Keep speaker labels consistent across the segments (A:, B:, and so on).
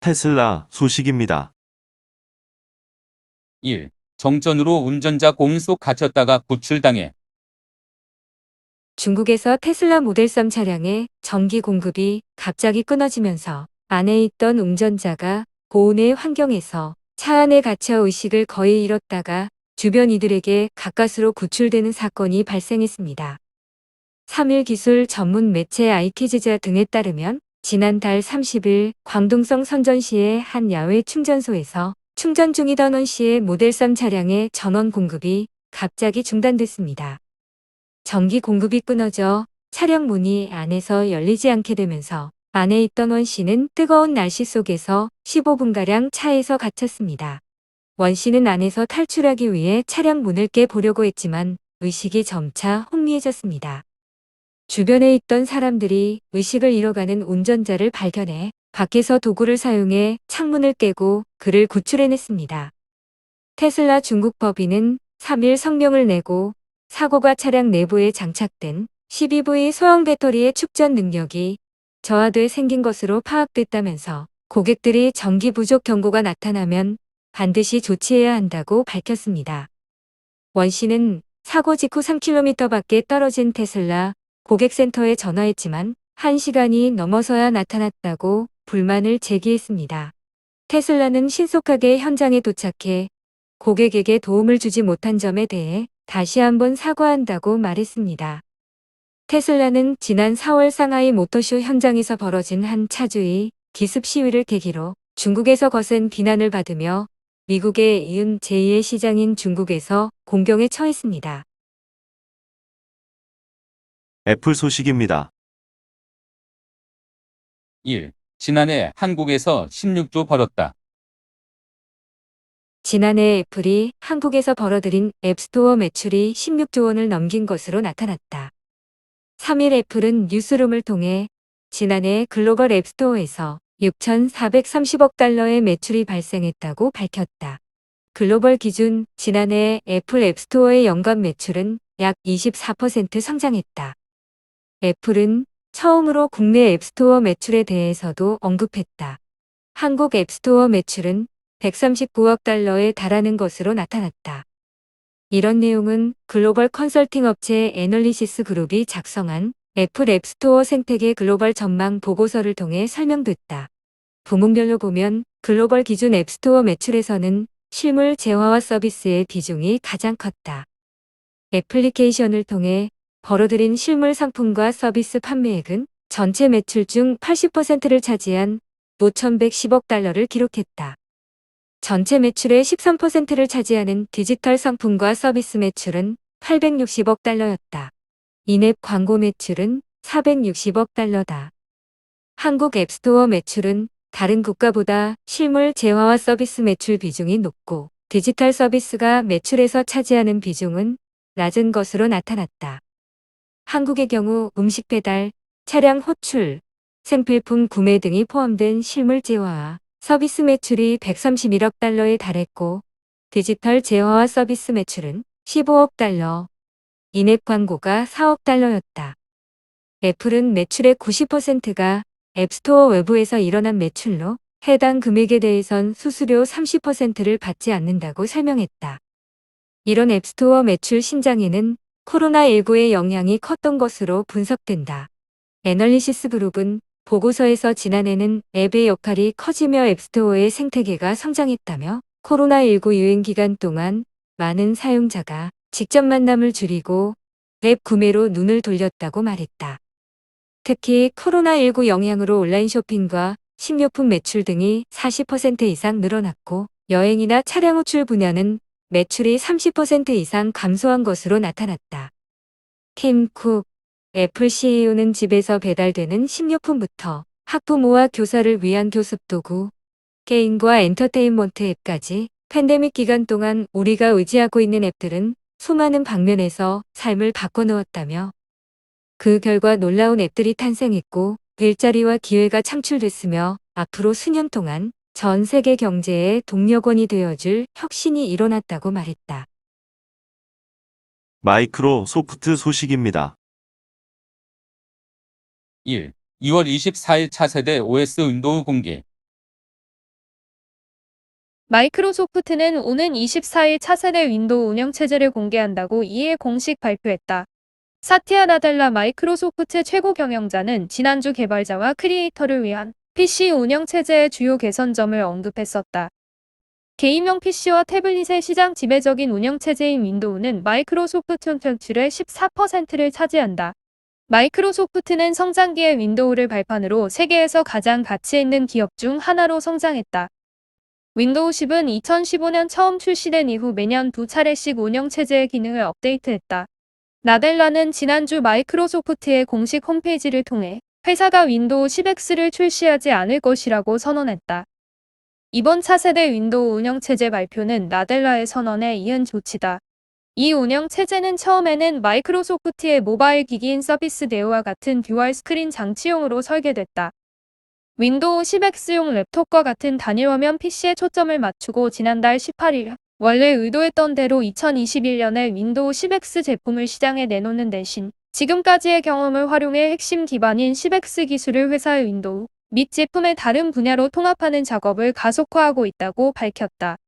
A: 테슬라 소식입니다.
B: 1. 정전으로 운전자 고문 속 갇혔다가 구출당해.
C: 중국에서 테슬라 모델 3 차량의 전기 공급이 갑자기 끊어지면서 안에 있던 운전자가 고온의 환경에서 차 안에 갇혀 의식을 거의 잃었다가 주변 이들에게 가까스로 구출되는 사건이 발생했습니다. 3일 기술 전문 매체 아이키즈자 등에 따르면 지난달 30일 광둥성 선전시의 한 야외 충전소에서 충전 중이던 원 씨의 모델 3 차량의 전원 공급이 갑자기 중단됐습니다. 전기 공급이 끊어져 차량 문이 안에서 열리지 않게 되면서 안에 있던 원 씨는 뜨거운 날씨 속에서 15분가량 차에서 갇혔습니다. 원 씨는 안에서 탈출하기 위해 차량 문을 깨보려고 했지만 의식이 점차 혼미해졌습니다. 주변에 있던 사람들이 의식을 잃어가는 운전자를 발견해 밖에서 도구를 사용해 창문을 깨고 그를 구출해냈습니다. 테슬라 중국 법인은 3일 성명을 내고 사고가 차량 내부에 장착된 12V 소형 배터리의 축전 능력이 저하돼 생긴 것으로 파악됐다면서 고객들이 전기 부족 경고가 나타나면 반드시 조치해야 한다고 밝혔습니다. 원 씨는 사고 직후 3km 밖에 떨어진 테슬라 고객센터에 전화했지만 1시간이 넘어서야 나타났다고 불만을 제기했습니다. 테슬라는 신속하게 현장에 도착해 고객에게 도움을 주지 못한 점에 대해 다시 한번 사과한다고 말했습니다. 테슬라는 지난 4월 상하이 모터쇼 현장에서 벌어진 한 차주의 기습 시위를 계기로 중국에서 거센 비난을 받으며 미국의 이은 제2의 시장인 중국에서 공경에 처했습니다.
A: 애플 소식입니다.
B: 1. 지난해 한국에서 16조 벌었다.
C: 지난해 애플이 한국에서 벌어들인 앱스토어 매출이 16조 원을 넘긴 것으로 나타났다. 3일 애플은 뉴스룸을 통해 지난해 글로벌 앱스토어에서 6,430억 달러의 매출이 발생했다고 밝혔다. 글로벌 기준 지난해 애플 앱스토어의 연간 매출은 약 24% 성장했다. 애플은 처음으로 국내 앱스토어 매출에 대해서도 언급했다. 한국 앱스토어 매출은 139억 달러에 달하는 것으로 나타났다. 이런 내용은 글로벌 컨설팅 업체 애널리시스 그룹이 작성한 애플 앱스토어 생태계 글로벌 전망 보고서를 통해 설명됐다. 부문별로 보면 글로벌 기준 앱스토어 매출에서는 실물 재화와 서비스의 비중이 가장 컸다. 애플리케이션을 통해 벌어들인 실물 상품과 서비스 판매액은 전체 매출 중 80%를 차지한 5,110억 달러를 기록했다. 전체 매출의 13%를 차지하는 디지털 상품과 서비스 매출은 860억 달러였다. 인앱 광고 매출은 460억 달러다. 한국 앱스토어 매출은 다른 국가보다 실물 재화와 서비스 매출 비중이 높고 디지털 서비스가 매출에서 차지하는 비중은 낮은 것으로 나타났다. 한국의 경우 음식 배달, 차량 호출, 생필품 구매 등이 포함된 실물 재화와 서비스 매출이 131억 달러에 달했고 디지털 재화와 서비스 매출은 15억 달러, 인앱 광고가 4억 달러였다. 애플은 매출의 90%가 앱스토어 외부에서 일어난 매출로 해당 금액에 대해선 수수료 30%를 받지 않는다고 설명했다. 이런 앱스토어 매출 신장에는 코로나19의 영향이 컸던 것으로 분석된다. 애널리시스 그룹은 보고서에서 지난해는 앱의 역할이 커지며 앱스토어의 생태계가 성장했다며 코로나19 유행 기간 동안 많은 사용자가 직접 만남을 줄이고 앱 구매로 눈을 돌렸다고 말했다. 특히 코로나19 영향으로 온라인 쇼핑과 식료품 매출 등이 40% 이상 늘어났고 여행이나 차량 호출 분야는 매출이 30% 이상 감소한 것으로 나타났다. 팀 쿡, 애플 CEO는 집에서 배달되는 식료품부터 학부모와 교사를 위한 교습 도구, 게임과 엔터테인먼트 앱까지 팬데믹 기간 동안 우리가 의지하고 있는 앱들은 수많은 방면에서 삶을 바꿔놓았다며 그 결과 놀라운 앱들이 탄생했고 일자리와 기회가 창출됐으며 앞으로 수년 동안 전 세계 경제의 동력원이 되어줄 혁신이 일어났다고 말했다.
A: 마이크로소프트 소식입니다.
B: 1. 2월 24일 차세대 OS 윈도우 공개.
D: 마이크로소프트는 오는 24일 차세대 윈도우 운영체제를 공개한다고 이에 공식 발표했다. 사티아 나델라 마이크로소프트 최고 경영자는 지난주 개발자와 크리에이터를 위한 PC 운영체제의 주요 개선점을 언급했었다. 개인용 PC와 태블릿의 시장 지배적인 운영체제인 윈도우는 마이크로소프트 전출의 14%를 차지한다. 마이크로소프트는 성장기의 윈도우를 발판으로 세계에서 가장 가치 있는 기업 중 하나로 성장했다. 윈도우 10은 2015년 처음 출시된 이후 매년 2차례씩 운영체제의 기능을 업데이트했다. 나델라는 지난주 마이크로소프트의 공식 홈페이지를 통해 회사가 윈도우 10X를 출시하지 않을 것이라고 선언했다. 이번 차세대 윈도우 운영체제 발표는 나델라의 선언에 이은 조치다. 이 운영체제는 처음에는 마이크로소프트의 모바일 기기인 서비스 네오와 같은 듀얼 스크린 장치용으로 설계됐다. 윈도우 10X용 랩톱과 같은 단일 화면 PC에 초점을 맞추고 지난달 18일 원래 의도했던 대로 2021년에 윈도우 10X 제품을 시장에 내놓는 대신 지금까지의 경험을 활용해 핵심 기반인 10X 기술을 회사의 윈도우 및 제품의 다른 분야로 통합하는 작업을 가속화하고 있다고 밝혔다.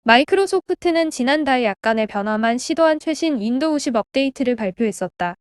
D: 마이크로소프트는 지난달 약간의 변화만 시도한 최신 윈도우 10 업데이트를 발표했었다.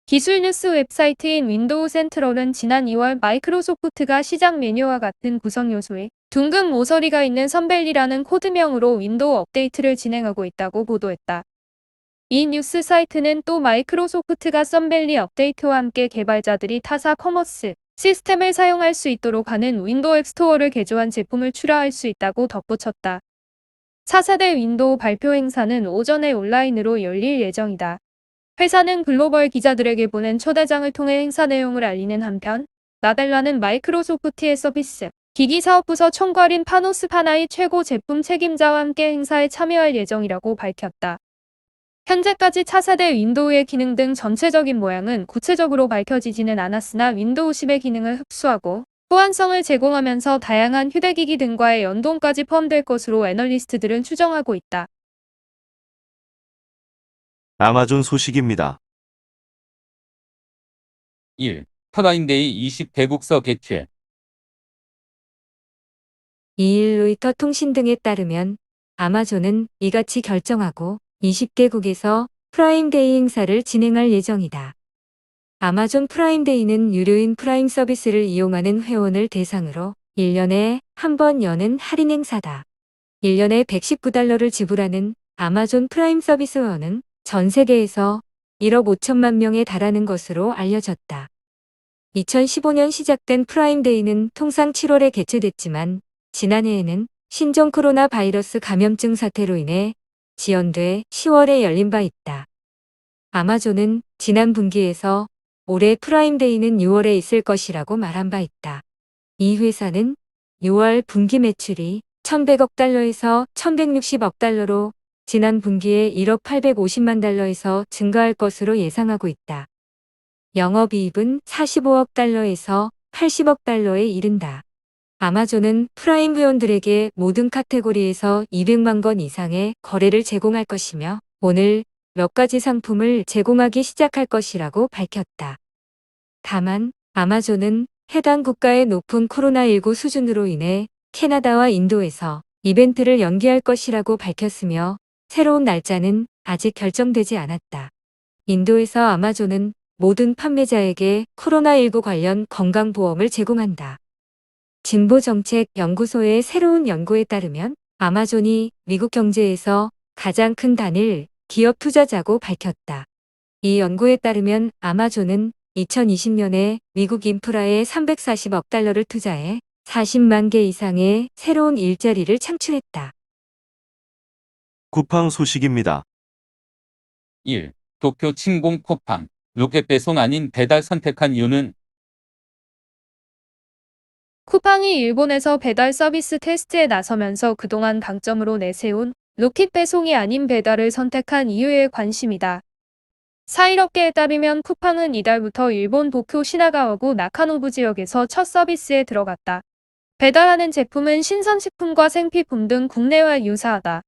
D: 기술 뉴스 웹사이트인 윈도우 센트럴은 지난 2월 마이크로소프트가 시장 메뉴와 같은 구성 요소에 둥근 모서리가 있는 선벨리라는 코드명으로 윈도우 업데이트를 진행하고 있다고 보도했다. 이 뉴스 사이트는 또 마이크로소프트가 선벨리 업데이트와 함께 개발자들이 타사 커머스 시스템을 사용할 수 있도록 하는 윈도우 앱 스토어를 개조한 제품을 출하할 수 있다고 덧붙였다. 차세대 윈도우 발표 행사는 오전에 온라인으로 열릴 예정이다. 회사는 글로벌 기자들에게 보낸 초대장을 통해 행사 내용을 알리는 한편, 나델라는 마이크로소프트의 서비스, 기기사업부서 총괄인 파노스 파나이 최고 제품 책임자와 함께 행사에 참여할 예정이라고 밝혔다. 현재까지 차세대 윈도우의 기능 등 전체적인 모양은 구체적으로 밝혀지지는 않았으나 윈도우 10의 기능을 흡수하고 호환성을 제공하면서 다양한 휴대기기 등과의 연동까지 포함될 것으로 애널리스트들은 추정하고 있다.
A: 아마존 소식입니다.
B: 1. 프라임데이 20 대국서 개최.
C: 2일 로이터 통신 등에 따르면 아마존은 이같이 결정하고 20개국에서 프라임데이 행사를 진행할 예정이다. 아마존 프라임데이는 유료인 프라임 서비스를 이용하는 회원을 대상으로 1년에 한 번 여는 할인 행사다. 1년에 $119를 지불하는 아마존 프라임 서비스 회원은 전 세계에서 1억 5천만 명에 달하는 것으로 알려졌다. 2015년 시작된 프라임데이는 통상 7월에 개최됐지만 지난해에는 신종 코로나 바이러스 감염증 사태로 인해 지연돼 10월에 열린 바 있다. 아마존은 지난 분기에서 올해 프라임데이는 6월에 있을 것이라고 말한 바 있다. 이 회사는 6월 분기 매출이 $1,100억 $1,160억 달러로 지난 분기에 1억 850만 달러에서 증가할 것으로 예상하고 있다. 영업이익은 45억 달러에서 80억 달러에 이른다. 아마존은 프라임 회원들에게 모든 카테고리에서 200만 건 이상의 거래를 제공할 것이며 오늘 몇 가지 상품을 제공하기 시작할 것이라고 밝혔다. 다만 아마존은 해당 국가의 높은 코로나19 수준으로 인해 캐나다와 인도에서 이벤트를 연기할 것이라고 밝혔으며 새로운 날짜는 아직 결정되지 않았다. 인도에서 아마존은 모든 판매자에게 코로나19 관련 건강보험을 제공한다. 진보정책연구소의 새로운 연구에 따르면 아마존이 미국 경제에서 가장 큰 단일 기업 투자자고 밝혔다. 이 연구에 따르면 아마존은 2020년에 미국 인프라에 340억 달러를 투자해 40만 개 이상의 새로운 일자리를 창출했다.
A: 쿠팡 소식입니다.
B: 1. 도쿄 침공 쿠팡. 로켓 배송 아닌 배달 선택한 이유는?
D: 쿠팡이 일본에서 배달 서비스 테스트에 나서면서 그동안 강점으로 내세운 로켓 배송이 아닌 배달을 선택한 이유에 관심이다. 사일업계에 따르면 쿠팡은 이달부터 일본 도쿄 시나가와구 나카노부 지역에서 첫 서비스에 들어갔다. 배달하는 제품은 신선식품과 생필품 등 국내와 유사하다.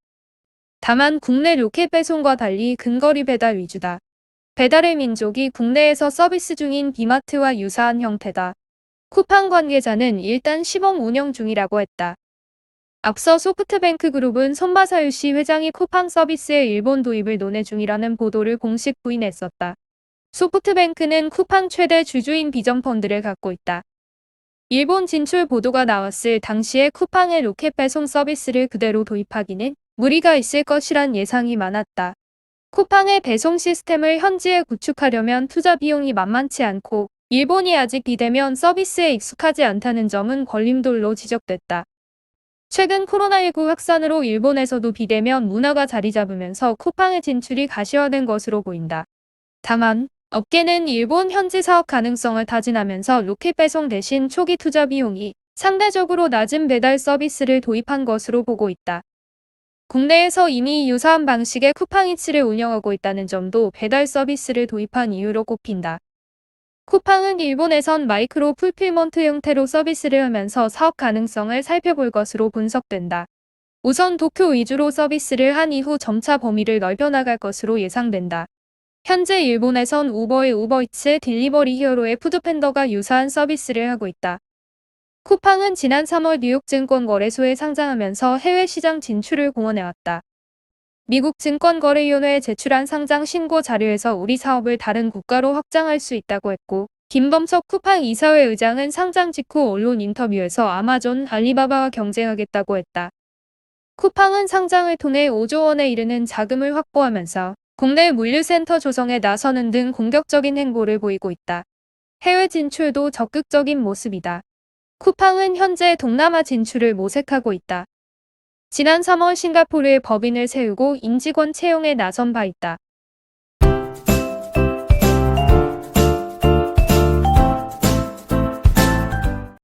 D: 다만 국내 로켓 배송과 달리 근거리 배달 위주다. 배달의 민족이 국내에서 서비스 중인 비마트와 유사한 형태다. 쿠팡 관계자는 일단 시범 운영 중이라고 했다. 앞서 소프트뱅크 그룹은 손마사요시 회장이 쿠팡 서비스의 일본 도입을 논의 중이라는 보도를 공식 부인했었다. 소프트뱅크는 쿠팡 최대 주주인 비전펀드를 갖고 있다. 일본 진출 보도가 나왔을 당시에 쿠팡의 로켓 배송 서비스를 그대로 도입하기는 무리가 있을 것이란 예상이 많았다. 쿠팡의 배송 시스템을 현지에 구축하려면 투자 비용이 만만치 않고 일본이 아직 비대면 서비스에 익숙하지 않다는 점은 걸림돌로 지적됐다. 최근 코로나19 확산으로 일본에서도 비대면 문화가 자리 잡으면서 쿠팡의 진출이 가시화된 것으로 보인다. 다만 업계는 일본 현지 사업 가능성을 타진하면서 로켓 배송 대신 초기 투자 비용이 상대적으로 낮은 배달 서비스를 도입한 것으로 보고 있다. 국내에서 이미 유사한 방식의 쿠팡이츠를 운영하고 있다는 점도 배달 서비스를 도입한 이유로 꼽힌다. 쿠팡은 일본에선 마이크로 풀필먼트 형태로 서비스를 하면서 사업 가능성을 살펴볼 것으로 분석된다. 우선 도쿄 위주로 서비스를 한 이후 점차 범위를 넓혀나갈 것으로 예상된다. 현재 일본에선 우버의 우버이츠, 딜리버리 히어로의 푸드팬더가 유사한 서비스를 하고 있다. 쿠팡은 지난 3월 뉴욕 증권거래소에 상장하면서 해외 시장 진출을 공언해왔다. 미국 증권거래위원회에 제출한 상장 신고 자료에서 우리 사업을 다른 국가로 확장할 수 있다고 했고, 김범석 쿠팡 이사회 의장은 상장 직후 언론 인터뷰에서 아마존, 알리바바와 경쟁하겠다고 했다. 쿠팡은 상장을 통해 5조 원에 이르는 자금을 확보하면서 국내 물류센터 조성에 나서는 등 공격적인 행보를 보이고 있다. 해외 진출도 적극적인 모습이다. 쿠팡은 현재 동남아 진출을 모색하고 있다. 지난 3월 싱가포르에 법인을 세우고 임직원 채용에 나선 바 있다.